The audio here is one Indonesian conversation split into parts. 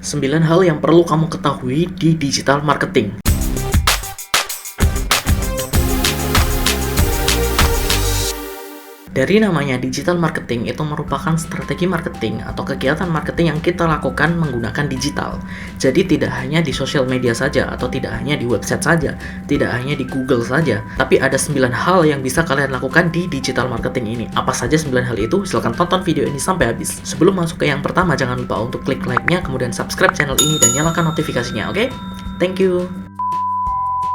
9 hal yang perlu kamu ketahui di digital marketing. Dari namanya digital marketing, itu merupakan strategi marketing atau kegiatan marketing yang kita lakukan menggunakan digital. Jadi tidak hanya di sosial media saja atau tidak hanya di website saja, tidak hanya di Google saja, tapi ada 9 hal yang bisa kalian lakukan di digital marketing ini. Apa saja 9 hal itu? Silahkan tonton video ini sampai habis. Sebelum masuk ke yang pertama, jangan lupa untuk klik like-nya, kemudian subscribe channel ini dan nyalakan notifikasinya, oke? Thank you.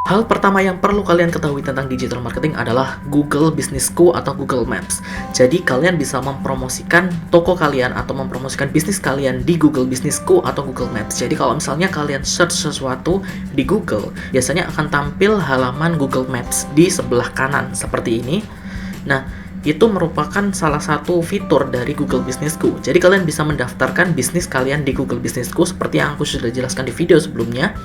Hal pertama yang perlu kalian ketahui tentang digital marketing adalah Google Business Co atau Google Maps. Jadi kalian bisa mempromosikan toko kalian atau mempromosikan bisnis kalian di Google Business Co atau Google Maps. Jadi kalau misalnya kalian search sesuatu di Google, biasanya akan tampil halaman Google Maps di sebelah kanan seperti ini. Nah, itu merupakan salah satu fitur dari Google Business Co. Jadi kalian bisa mendaftarkan bisnis kalian di Google Business Co seperti yang aku sudah jelaskan di video sebelumnya.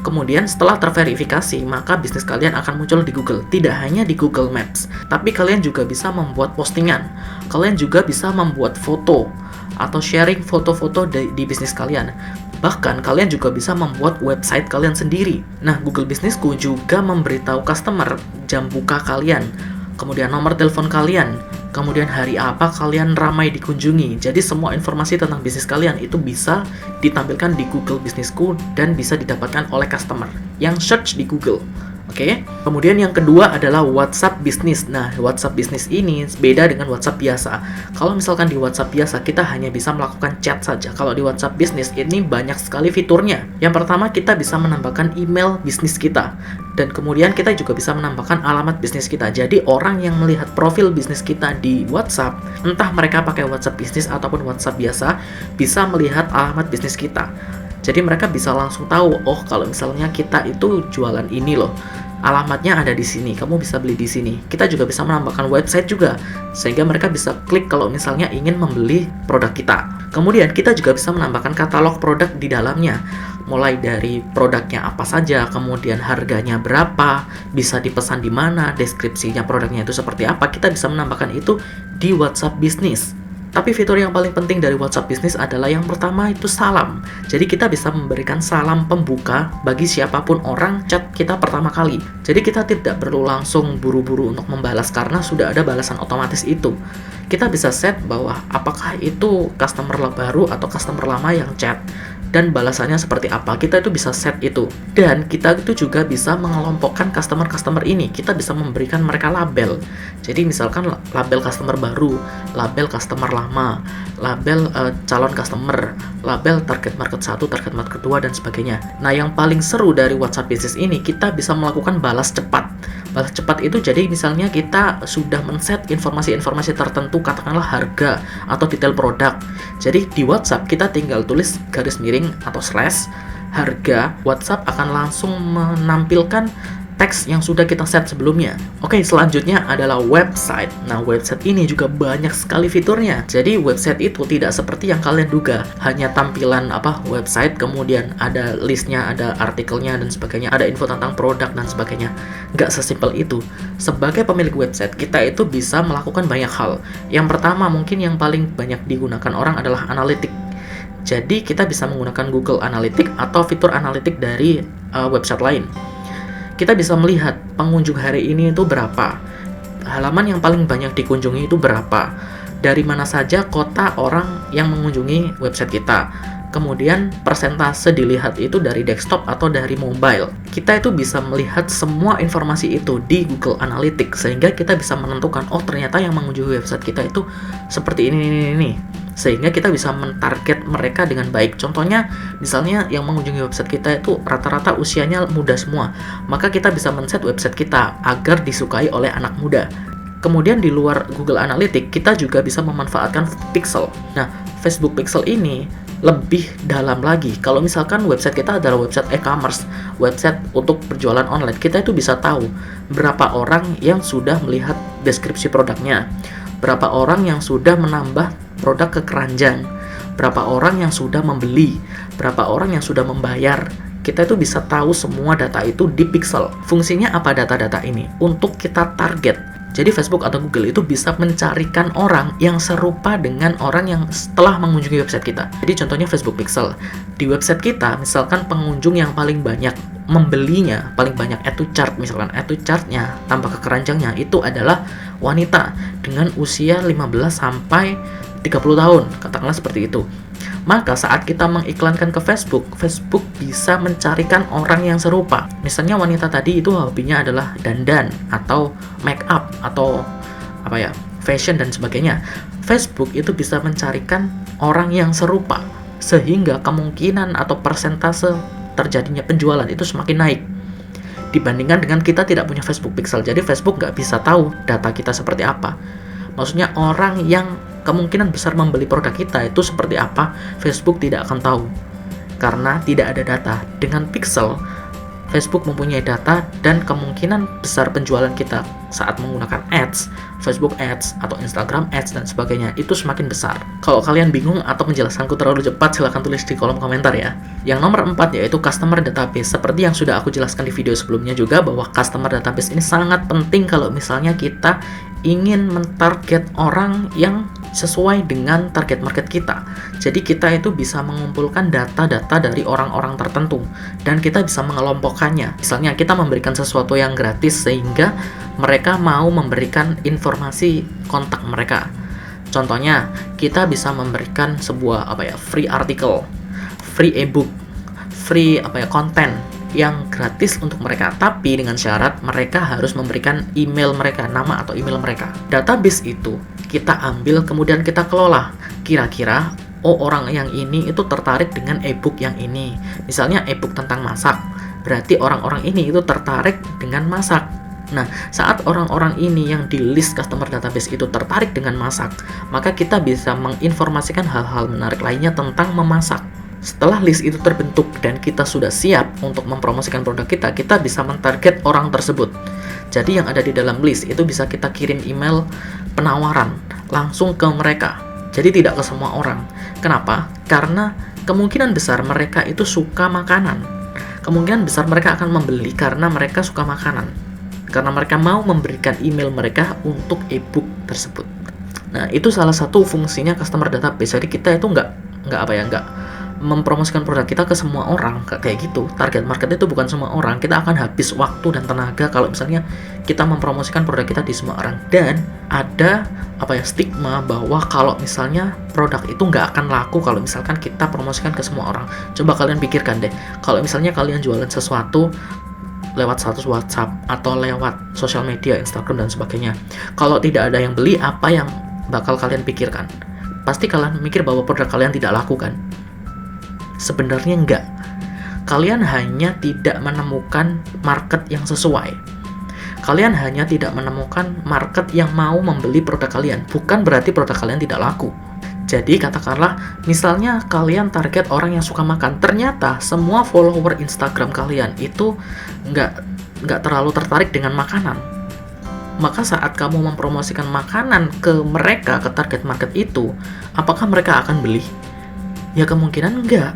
Kemudian setelah terverifikasi, maka bisnis kalian akan muncul di Google. Tidak hanya di Google Maps, tapi kalian juga bisa membuat postingan. Kalian juga bisa membuat foto atau sharing foto-foto di bisnis kalian. Bahkan kalian juga bisa membuat website kalian sendiri. Nah, Google Business Co juga memberitahu customer jam buka kalian, kemudian nomor telepon kalian, kemudian hari apa kalian ramai dikunjungi. Jadi semua informasi tentang bisnis kalian itu bisa ditampilkan di Google Business Co dan bisa didapatkan oleh customer yang search di Google. Oke. Kemudian yang kedua adalah WhatsApp Business. Nah, WhatsApp Business ini beda dengan WhatsApp biasa. Kalau misalkan di WhatsApp biasa kita hanya bisa melakukan chat saja. Kalau di WhatsApp Business ini banyak sekali fiturnya. Yang pertama, kita bisa menambahkan email bisnis kita. Dan kemudian kita juga bisa menambahkan alamat bisnis kita. Jadi orang yang melihat profil bisnis kita di WhatsApp, entah mereka pakai WhatsApp Business ataupun WhatsApp biasa, bisa melihat alamat bisnis kita. Jadi mereka bisa langsung tahu, oh kalau misalnya kita itu jualan ini loh, alamatnya ada di sini, kamu bisa beli di sini. Kita juga bisa menambahkan website juga, sehingga mereka bisa klik kalau misalnya ingin membeli produk kita. Kemudian kita juga bisa menambahkan katalog produk di dalamnya, mulai dari produknya apa saja, kemudian harganya berapa, bisa dipesan di mana, deskripsinya produknya itu seperti apa. Kita bisa menambahkan itu di WhatsApp Business. Tapi fitur yang paling penting dari WhatsApp Business adalah yang pertama itu salam. Jadi kita bisa memberikan salam pembuka bagi siapapun orang chat kita pertama kali. Jadi kita tidak perlu langsung buru-buru untuk membalas karena sudah ada balasan otomatis itu. Kita bisa set bahwa apakah itu customer baru atau customer lama yang chat dan balasannya seperti apa. Kita itu bisa set itu. Dan kita itu juga bisa mengelompokkan customer-customer ini. Kita bisa memberikan mereka label. Jadi misalkan label customer baru, label customer lama, label calon customer, label target market 1, target market 2, dan sebagainya. Nah, yang paling seru dari WhatsApp Business ini, kita bisa melakukan balas cepat. Balas cepat itu jadi misalnya kita sudah men-set informasi-informasi tertentu, katakanlah harga atau detail produk. Jadi di WhatsApp kita tinggal tulis garis miring atau slash harga, WhatsApp akan langsung menampilkan teks yang sudah kita set sebelumnya. Oke, selanjutnya adalah website. Nah, website ini juga banyak sekali fiturnya. Jadi website itu tidak seperti yang kalian duga, hanya tampilan website, kemudian ada listnya, ada artikelnya dan sebagainya, ada info tentang produk dan sebagainya. Nggak sesimpel itu. Sebagai pemilik website, kita itu bisa melakukan banyak hal. Yang pertama, mungkin yang paling banyak digunakan orang adalah analitik. Jadi kita bisa menggunakan Google Analytics atau fitur analitik dari website lain. Kita bisa melihat pengunjung hari ini itu berapa, halaman yang paling banyak dikunjungi itu berapa, dari mana saja kota orang yang mengunjungi website kita. Kemudian persentase dilihat itu dari desktop atau dari mobile. Kita itu bisa melihat semua informasi itu di Google Analytics, sehingga kita bisa menentukan, oh ternyata yang mengunjungi website kita itu seperti ini. Sehingga kita bisa mentarget mereka dengan baik. Contohnya, misalnya yang mengunjungi website kita itu rata-rata usianya muda semua, maka kita bisa men-set website kita agar disukai oleh anak muda. Kemudian di luar Google Analytics, kita juga bisa memanfaatkan Pixel. Nah, Facebook Pixel ini lebih dalam lagi. Kalau misalkan website kita adalah website e-commerce, website untuk berjualan online, kita itu bisa tahu berapa orang yang sudah melihat deskripsi produknya, berapa orang yang sudah menambah produk ke keranjang, berapa orang yang sudah membeli, berapa orang yang sudah membayar. Kita itu bisa tahu semua data itu di Pixel. Fungsinya apa data-data ini? Untuk kita target Jadi Facebook atau Google itu bisa mencarikan orang yang serupa dengan orang yang setelah mengunjungi website kita. Jadi contohnya Facebook Pixel. Di website kita, misalkan pengunjung yang paling banyak membelinya, paling banyak add to chart, misalkan add to chartnya, tambah ke keranjangnya, itu adalah wanita dengan usia 15 sampai 30 tahun, katakanlah seperti itu. Maka saat kita mengiklankan ke Facebook, Facebook bisa mencarikan orang yang serupa. Misalnya wanita tadi itu hobinya adalah dandan atau make up atau fashion dan sebagainya. Facebook itu bisa mencarikan orang yang serupa sehingga kemungkinan atau persentase terjadinya penjualan itu semakin naik dibandingkan dengan kita tidak punya Facebook Pixel. Jadi Facebook nggak bisa tahu data kita seperti apa. Maksudnya orang yang kemungkinan besar membeli produk kita itu seperti apa, Facebook tidak akan tahu karena tidak ada data. Dengan Pixel, Facebook mempunyai data dan kemungkinan besar penjualan kita saat menggunakan ads, Facebook ads atau Instagram ads dan sebagainya itu semakin besar. Kalau kalian bingung atau menjelaskanku terlalu cepat, silahkan tulis di kolom komentar ya. Yang nomor 4 yaitu customer database. Seperti yang sudah aku jelaskan di video sebelumnya juga, bahwa customer database ini sangat penting kalau misalnya kita ingin mentarget orang yang sesuai dengan target market kita. Jadi kita itu bisa mengumpulkan data-data dari orang-orang tertentu dan kita bisa mengelompokkannya. Misalnya kita memberikan sesuatu yang gratis sehingga mereka mau memberikan informasi kontak mereka. Contohnya, kita bisa memberikan sebuah free article, free ebook, free konten yang gratis untuk mereka, tapi dengan syarat mereka harus memberikan email mereka, nama atau email mereka. Database itu kita ambil kemudian kita kelola. Kira-kira orang yang ini itu tertarik dengan ebook yang ini. Misalnya ebook tentang masak, berarti orang-orang ini itu tertarik dengan masak. Nah, saat orang-orang ini yang di list customer database itu tertarik dengan masak, maka kita bisa menginformasikan hal-hal menarik lainnya tentang memasak. Setelah list itu terbentuk dan kita sudah siap untuk mempromosikan produk kita, kita bisa mentarget orang tersebut. Jadi yang ada di dalam list itu bisa kita kirim email penawaran langsung ke mereka. Jadi tidak ke semua orang. Kenapa? Karena kemungkinan besar mereka itu suka makanan. Kemungkinan besar mereka akan membeli karena mereka suka makanan. Karena mereka mau memberikan email mereka untuk ebook tersebut. Nah, itu salah satu fungsinya customer database. Jadi kita itu nggak mempromosikan produk kita ke semua orang, kayak gitu. Target market itu bukan semua orang. Kita akan habis waktu dan tenaga kalau misalnya kita mempromosikan produk kita di semua orang. Dan ada stigma bahwa kalau misalnya produk itu nggak akan laku kalau misalkan kita promosikan ke semua orang. Coba kalian pikirkan deh, kalau misalnya kalian jualan sesuatu lewat status WhatsApp atau lewat sosial media, Instagram dan sebagainya, kalau tidak ada yang beli, apa yang bakal kalian pikirkan? Pasti kalian mikir bahwa produk kalian tidak laku kan? Sebenarnya enggak. Kalian hanya tidak menemukan market yang sesuai. Kalian hanya tidak menemukan market yang mau membeli produk kalian. Bukan berarti produk kalian tidak laku. Jadi katakanlah, misalnya kalian target orang yang suka makan. Ternyata semua follower Instagram kalian itu nggak terlalu tertarik dengan makanan. Maka saat kamu mempromosikan makanan ke mereka, ke target market itu, apakah mereka akan beli? Ya kemungkinan enggak.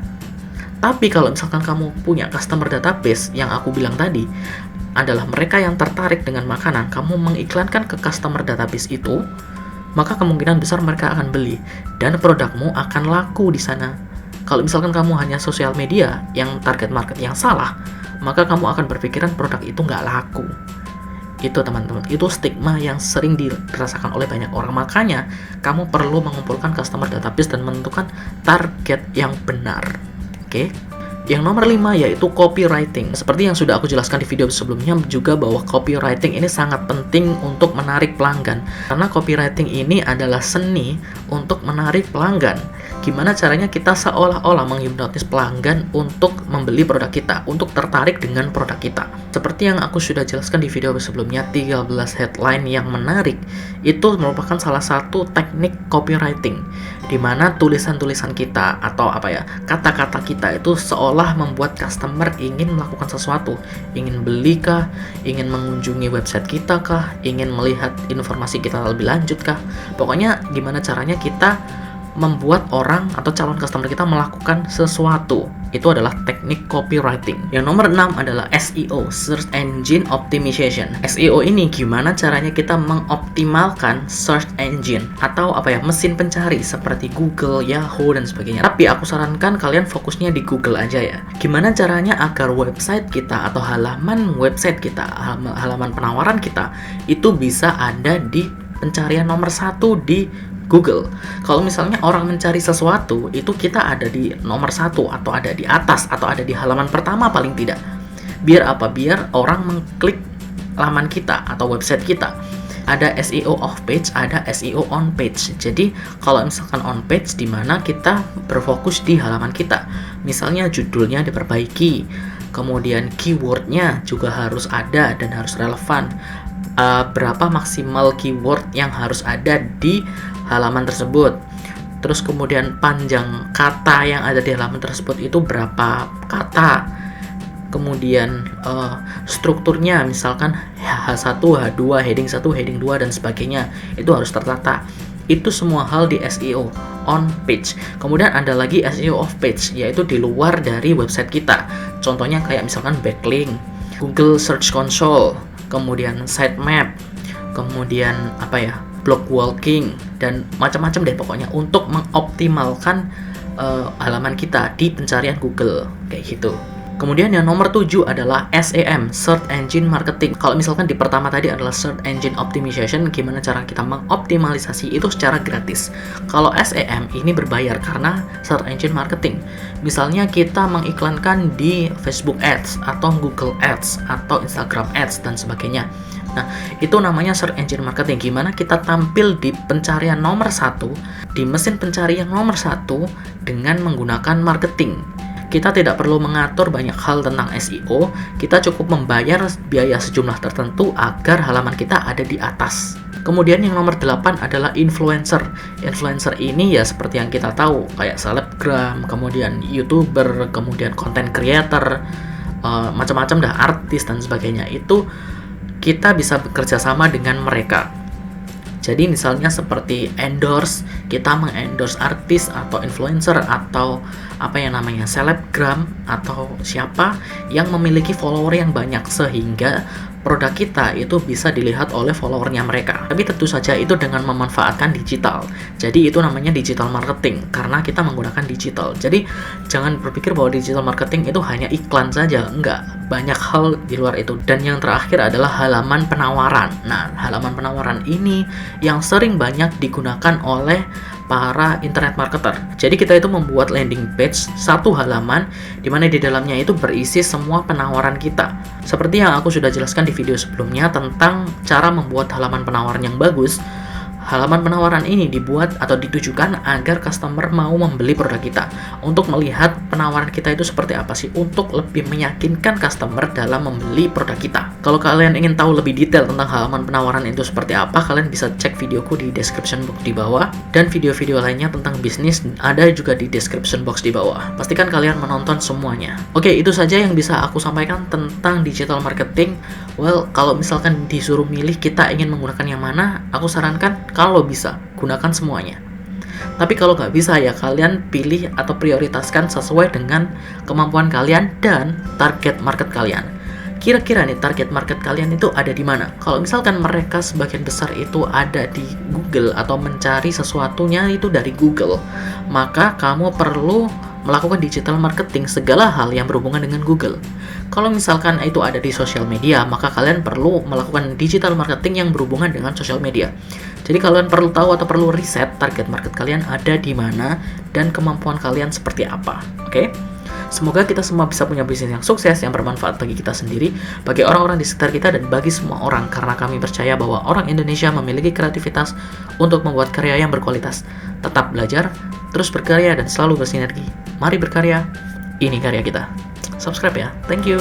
Tapi kalau misalkan kamu punya customer database yang aku bilang tadi, adalah mereka yang tertarik dengan makanan, kamu mengiklankan ke customer database itu, maka kemungkinan besar mereka akan beli dan produkmu akan laku di sana. Kalau misalkan kamu hanya sosial media yang target market yang salah, maka kamu akan berpikiran produk itu nggak laku. Itu teman-teman, itu stigma yang sering dirasakan oleh banyak orang. Makanya kamu perlu mengumpulkan customer database dan menentukan target yang benar. Oke. Yang nomor 5 yaitu copywriting. Seperti yang sudah aku jelaskan di video sebelumnya juga, bahwa copywriting ini sangat penting untuk menarik pelanggan. Karena copywriting ini adalah seni untuk menarik pelanggan. Gimana caranya kita seolah-olah menghipnotis pelanggan untuk membeli produk kita, untuk tertarik dengan produk kita. Seperti yang aku sudah jelaskan di video sebelumnya, 13 headline yang menarik itu merupakan salah satu teknik copywriting, di mana tulisan-tulisan kita atau kata-kata kita itu seolah membuat customer ingin melakukan sesuatu, ingin beli kah, ingin mengunjungi website kita kah, ingin melihat informasi kita lebih lanjut kah. Pokoknya gimana caranya kita membuat orang atau calon customer kita melakukan sesuatu. Itu adalah teknik copywriting. Yang nomor 6 adalah SEO, Search Engine Optimization. SEO ini gimana caranya kita mengoptimalkan search engine atau mesin pencari seperti Google, Yahoo, dan sebagainya. Tapi aku sarankan kalian fokusnya di Google aja ya. Gimana caranya agar website kita atau halaman website kita, halaman penawaran kita itu bisa ada di pencarian nomor 1 di Google. Kalau misalnya orang mencari sesuatu, itu kita ada di nomor 1 atau ada di atas atau ada di halaman pertama paling tidak. Biar apa? Biar orang mengklik laman kita atau website kita. Ada SEO off page, ada SEO on page. Jadi kalau misalkan on page, di mana kita berfokus di halaman kita. Misalnya judulnya diperbaiki, kemudian keywordnya juga harus ada dan harus relevan. Berapa maksimal keyword yang harus ada di halaman tersebut. Terus kemudian panjang kata yang ada di halaman tersebut itu berapa kata. Kemudian strukturnya misalkan H1, H2, heading 1, heading 2 dan sebagainya itu harus tertata. Itu semua hal di SEO on page. Kemudian ada lagi SEO off page, yaitu di luar dari website kita. Contohnya kayak misalkan backlink, Google Search Console, kemudian sitemap, kemudian blog walking, dan macam-macam deh pokoknya untuk mengoptimalkan halaman kita di pencarian Google kayak gitu. Kemudian yang nomor 7 adalah SEM, Search Engine Marketing. Kalau misalkan di pertama tadi adalah Search Engine Optimization, gimana cara kita mengoptimalisasi itu secara gratis. Kalau SEM ini berbayar karena Search Engine Marketing. Misalnya kita mengiklankan di Facebook Ads atau Google Ads atau Instagram Ads dan sebagainya. Nah, itu namanya Search Engine Marketing. Gimana kita tampil di pencarian nomor 1, di mesin pencarian nomor 1 dengan menggunakan marketing. Kita tidak perlu mengatur banyak hal tentang SEO, kita cukup membayar biaya sejumlah tertentu agar halaman kita ada di atas. Kemudian yang nomor 8 adalah influencer. Influencer ini ya seperti yang kita tahu, kayak selebgram, kemudian YouTuber, kemudian content creator, macam-macam dah, artis dan sebagainya. Itu kita bisa bekerja sama dengan mereka. Jadi misalnya seperti endorse, kita mengendorse artis atau influencer atau selebgram atau siapa yang memiliki follower yang banyak sehingga produk kita itu bisa dilihat oleh followernya mereka. Tapi tentu saja itu dengan memanfaatkan digital. Jadi itu namanya digital marketing karena kita menggunakan digital. Jadi jangan berpikir bahwa digital marketing itu hanya iklan saja, enggak. Banyak hal di luar itu. Dan yang terakhir adalah halaman penawaran. Nah, halaman penawaran ini yang sering banyak digunakan oleh para internet marketer. Jadi kita itu membuat landing page, satu halaman di mana di dalamnya itu berisi semua penawaran kita. Seperti yang aku sudah jelaskan di video sebelumnya tentang cara membuat halaman penawaran yang bagus. Halaman penawaran ini dibuat atau ditujukan agar customer mau membeli produk kita. Untuk melihat penawaran kita itu seperti apa sih, untuk lebih meyakinkan customer dalam membeli produk kita. Kalau kalian ingin tahu lebih detail tentang halaman penawaran itu seperti apa, kalian bisa cek videoku di description box di bawah. Dan video-video lainnya tentang bisnis ada juga di description box di bawah. Pastikan kalian menonton semuanya. Oke, itu saja yang bisa aku sampaikan tentang digital marketing. Well, kalau misalkan disuruh milih kita ingin menggunakan yang mana, aku sarankan kalau bisa, gunakan semuanya. Tapi kalau nggak bisa ya kalian pilih atau prioritaskan sesuai dengan kemampuan kalian dan target market kalian. Kira-kira nih target market kalian itu ada di mana? Kalau misalkan mereka sebagian besar itu ada di Google atau mencari sesuatunya itu dari Google, maka kamu perlu melakukan digital marketing segala hal yang berhubungan dengan Google. Kalau misalkan itu ada di sosial media, maka kalian perlu melakukan digital marketing yang berhubungan dengan sosial media. Jadi kalian perlu tahu atau perlu riset target market kalian ada di mana dan kemampuan kalian seperti apa. Oke? Semoga kita semua bisa punya bisnis yang sukses, yang bermanfaat bagi kita sendiri, bagi orang-orang di sekitar kita, dan bagi semua orang. Karena kami percaya bahwa orang Indonesia memiliki kreativitas untuk membuat karya yang berkualitas. Tetap belajar, terus berkarya, dan selalu bersinergi. Mari berkarya, ini karya kita. Subscribe ya. Thank you.